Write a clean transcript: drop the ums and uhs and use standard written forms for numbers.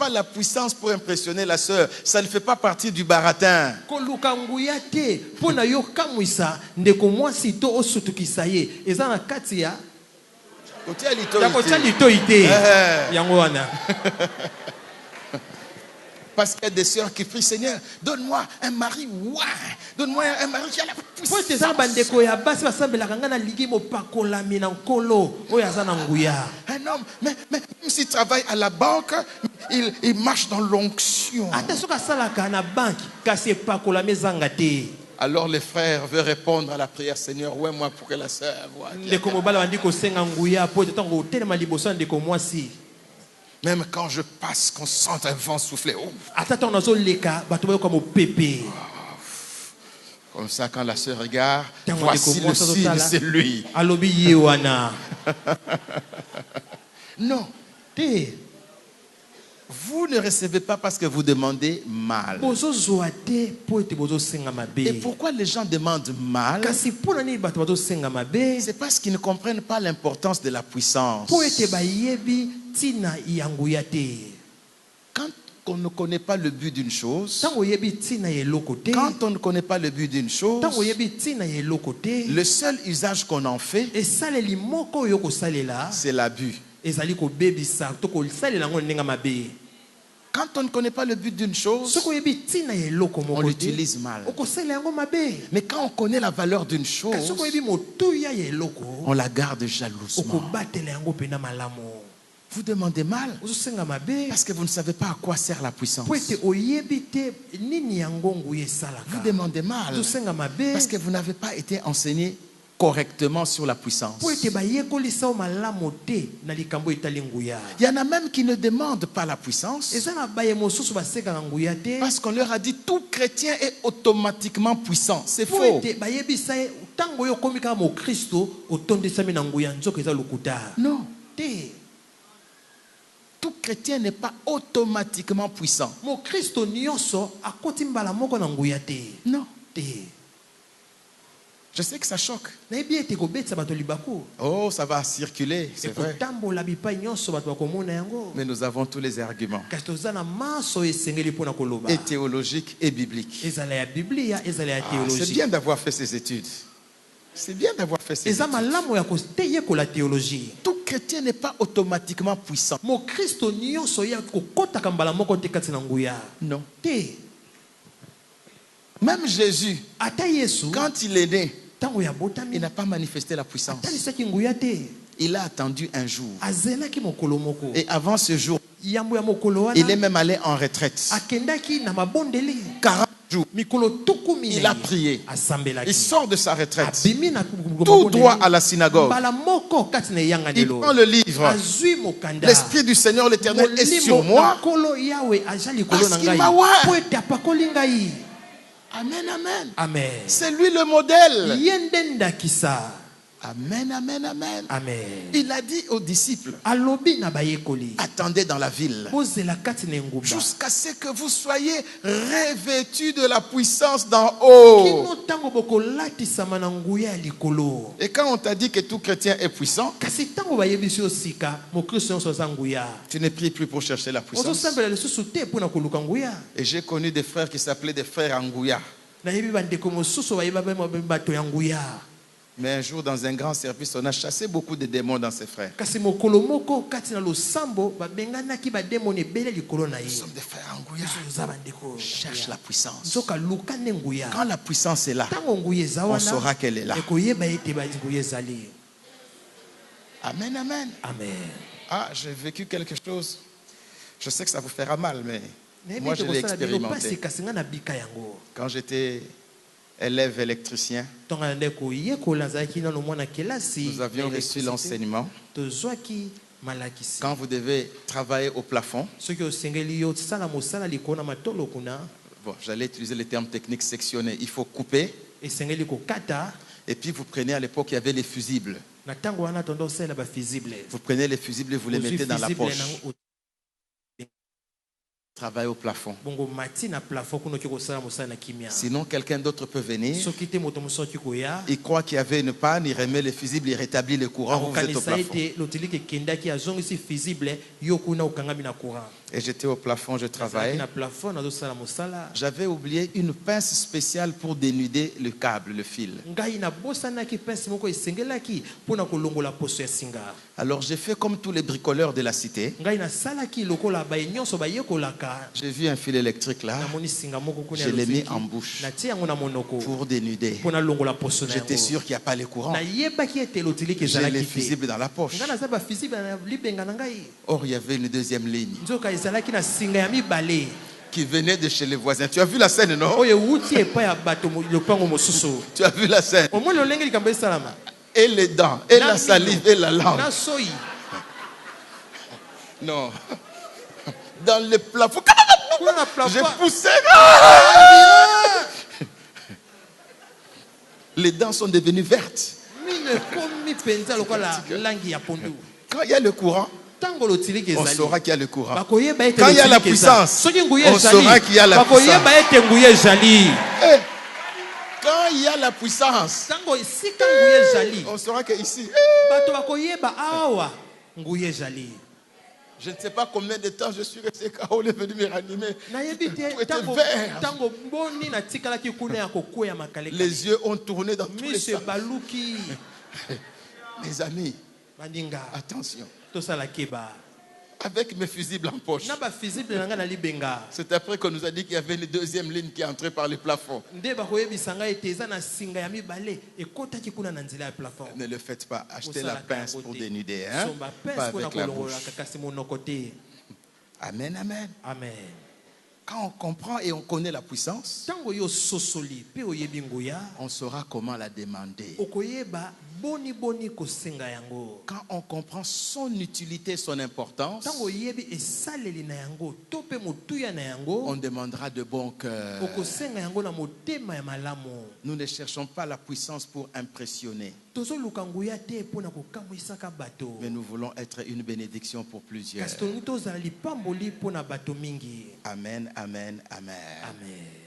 pas la puissance pour impressionner la sœur. Ça ne fait pas partie du baratin. Koluka nguya te pona yo kamwisa ndeko mwasi to osutukisa ye eza na kati ya kotia litoi te yango wana. Parce qu'il y a des sœurs qui prient, Seigneur, donne-moi un mari, donne-moi un mari qui a la puissance. Un homme, même s'il travaille à la banque, il marche dans l'onction. Alors les frères veulent répondre à la prière, Seigneur, ouais, moi pour que la sœur voie. Même quand je passe, qu'on sente un vent souffler. Comme ça, quand la sœur regarde, voici le signe, c'est lui. Non. Vous ne recevez pas parce que vous demandez mal. Et pourquoi les gens demandent mal? C'est parce qu'ils ne comprennent pas l'importance de la puissance. Quand on ne connaît pas le but d'une chose, quand on ne connaît pas le but d'une chose, le seul usage qu'on en fait, c'est l'abus. Quand on ne connaît pas le but d'une chose, on l'utilise mal. Mais quand on connaît la valeur d'une chose, on la garde jalousement. Vous demandez mal parce que vous ne savez pas à quoi sert la puissance. Vous demandez mal parce que vous n'avez pas été enseigné correctement sur la puissance. Il y en a même qui ne demandent pas la puissance parce qu'on leur a dit tout chrétien est automatiquement puissant. C'est faux. Non. Tout chrétien n'est pas automatiquement puissant. Non. Je sais que ça choque. Oh, ça va circuler, c'est vrai. Mais nous avons tous les arguments. Et théologiques et bibliques. C'est bien d'avoir fait ces études. C'est bien d'avoir fait ces études. Tout chrétien n'est pas automatiquement puissant. Non. Même Jésus, quand il est né, il n'a pas manifesté la puissance. Il a attendu un jour. Et avant ce jour, il est même allé en retraite. 40 jours. Il a prié. Il sort de sa retraite. Tout droit à la synagogue. Il prend le livre. L'Esprit du Seigneur l'Éternel est sur moi. Parce qu'il m'a oint. Amen, amen. Amen. C'est lui le modèle. Amen, amen, amen. Amen. Il a dit aux disciples, attendez dans la ville jusqu'à ce que vous soyez revêtus de la puissance d'en haut. Et quand on t'a dit que tout chrétien est puissant, tu ne pries plus pour chercher la puissance. Et j'ai connu des frères qui s'appelaient des frères Angouya. Mais un jour, dans un grand service, on a chassé beaucoup de démons dans ses frères. Nous sommes des frères Angouya. Cherche la puissance. Quand la puissance est là, on saura qu'elle est là. Amen, amen. Amen. Ah, j'ai vécu quelque chose. Je sais que ça vous fera mal, mais moi je l'ai expérimenté. Quand j'étais élève électricien, nous avions reçu l'enseignement. Quand vous devez travailler au plafond, bon, j'allais utiliser le terme technique sectionné, il faut couper. Et puis vous prenez, à l'époque il y avait les fusibles. Vous prenez les fusibles et vous les mettez dans la poche. Travaille au plafond. Sinon, quelqu'un d'autre peut venir. Il croit qu'il y avait une panne, il remet le fusible, il rétablit le courant, vous êtes au plafond. Et j'étais au plafond, je travaillais. J'avais oublié une pince spéciale pour dénuder le câble, le fil. Alors j'ai fait comme tous les bricoleurs de la cité. J'ai vu un fil électrique là. Je l'ai mis en bouche pour dénuder. J'étais sûr qu'il n'y a pas le courant. J'ai les fusibles dans la poche. Or, il y avait une deuxième ligne qui venait de chez les voisins. Tu as vu la scène, non? Tu as vu la scène? Et les dents, et la salive, et la langue. Non. Dans le plafond. J'ai poussé. Les dents sont devenues vertes. Quand il y a le courant, on saura qu'il y a le courant. Quand il y a la puissance, on saura qu'il y a la puissance. Quand il y a la puissance, on saura que ici. Je ne sais pas combien de temps je suis resté KO, il est venu me ranimer. Tout était vert. Les yeux ont tourné dans tous les sens. Mes amis, attention. Avec mes fusibles en poche. C'est après qu'on nous a dit qu'il y avait une deuxième ligne qui est entrée par le plafond. Ne le faites pas. Achetez la pince pour dénuder. Hein? Pas avec la bouche. Amen, amen. Amen. Quand on comprend et on connaît la puissance, on saura comment la demander. Quand on comprend son utilité, son importance, on demandera de bon cœur. Nous ne cherchons pas la puissance pour impressionner, mais nous voulons être une bénédiction pour plusieurs. Amen, amen, amen. Amen.